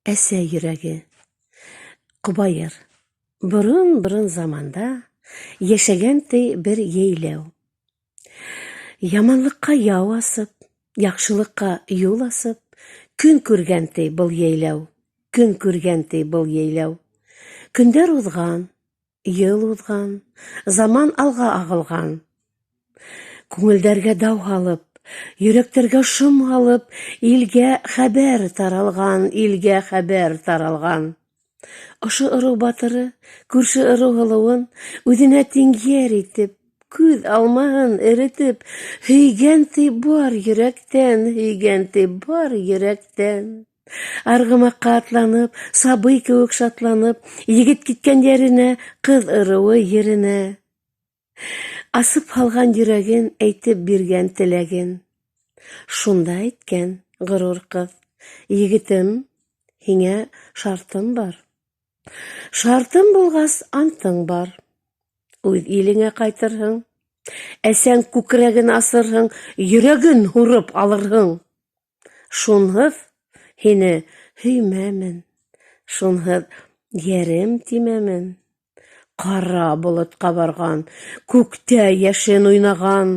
Әсә йөрәге. Ҡобайыр. Борон-борон заманда йәшәгән ти бер йәйләү. Яманлыҡҡа яу асып, яҡшылыҡҡа юл асып, көн күргән ти был йәйләү. Көн күргән ти был йәйләү. Көндәр уҙған, йыл уҙған, заман алға ағылған. Күңелдәргә дау һалып, йөрәктәргә шом һалып, илгә хәбәр таралған, илгә хәбәр таралған. Ошо ырыу батыры, күрше ырыу һылыуын үҙенә тиңйәр итеп, күҙ алмаһын эретеп, һөйгән ти бар йөрәктән, һөйгән ти бар йөрәктән. Арғымаҡҡа атланып, сабый кеүек шатланып, егет киткән йәренә, ҡыҙ ырыуы еренә. Асып һалған йөрәген, әйтеп биргән теләген. Шунда әйткән ғорур ҡыҙ: егетем, һиңә шартым бар. Шартым булғас, антың бар. Үҙ илеңә ҡайтырһың, әсәң күкрәген асырһың, йөрәген һурып алырһың. Шунһыҙ һине һөймәмен, шунһыҙ йәрем тимәмен. Ҡара болотҡа барған, күктә йәшен уйнаған.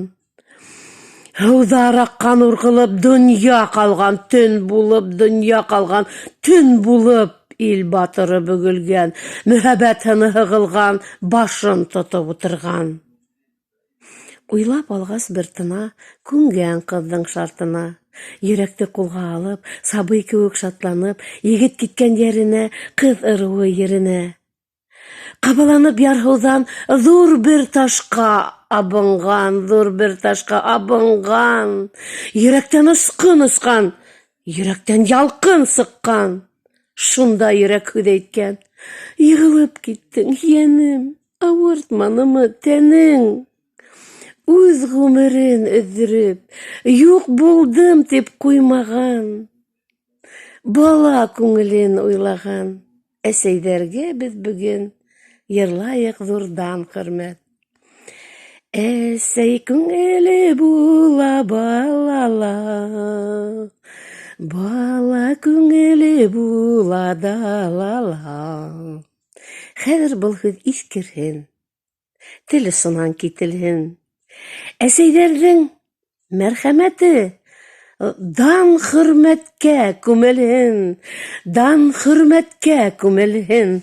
Һыуҙар аҡҡан урғылып, донъя ҡалған, төн булып, донъя ҡалған, төн булып, ил батыры бөгөлгән, мөһабәт һыны һығылған, башын тотоп ултырған. Уйлап алғас бер тына, күнгән ҡыҙҙың шартына. Йөрәкте ҡулға алып, сабый кеүек шатланып, егет киткән йәренә, ҡыҙ ырыуы еренә. Ҡабаланып ярһыуҙан ҙур бер ташҡа абынған, ҙур бер ташҡа абынған. Йөрәктән осҡон осҡан, йөрәктән ялҡын сыҡҡан. Шунда йөрәк һүҙ әйткән: йығылып киттең, йәнем, ауыртманымы тәнең? Үҙ ғүмерен өҙҙөрөп, юҡ булдым тип ҡуймаған. Бала күңелен уйлаған. Әсәйҙәргә беҙ бөгөн йырлайыҡ ҙурдан хөрмәт. Әсәй күңеле була балала, бала күңеле була далала. Хәҙер был һүҙ иҫкерһен, тел осонан кителһен. Әсәйҙәрҙең мәрхәмәте дан-хөрмәткә күмелһен, дан-хөрмәткә күмелһен.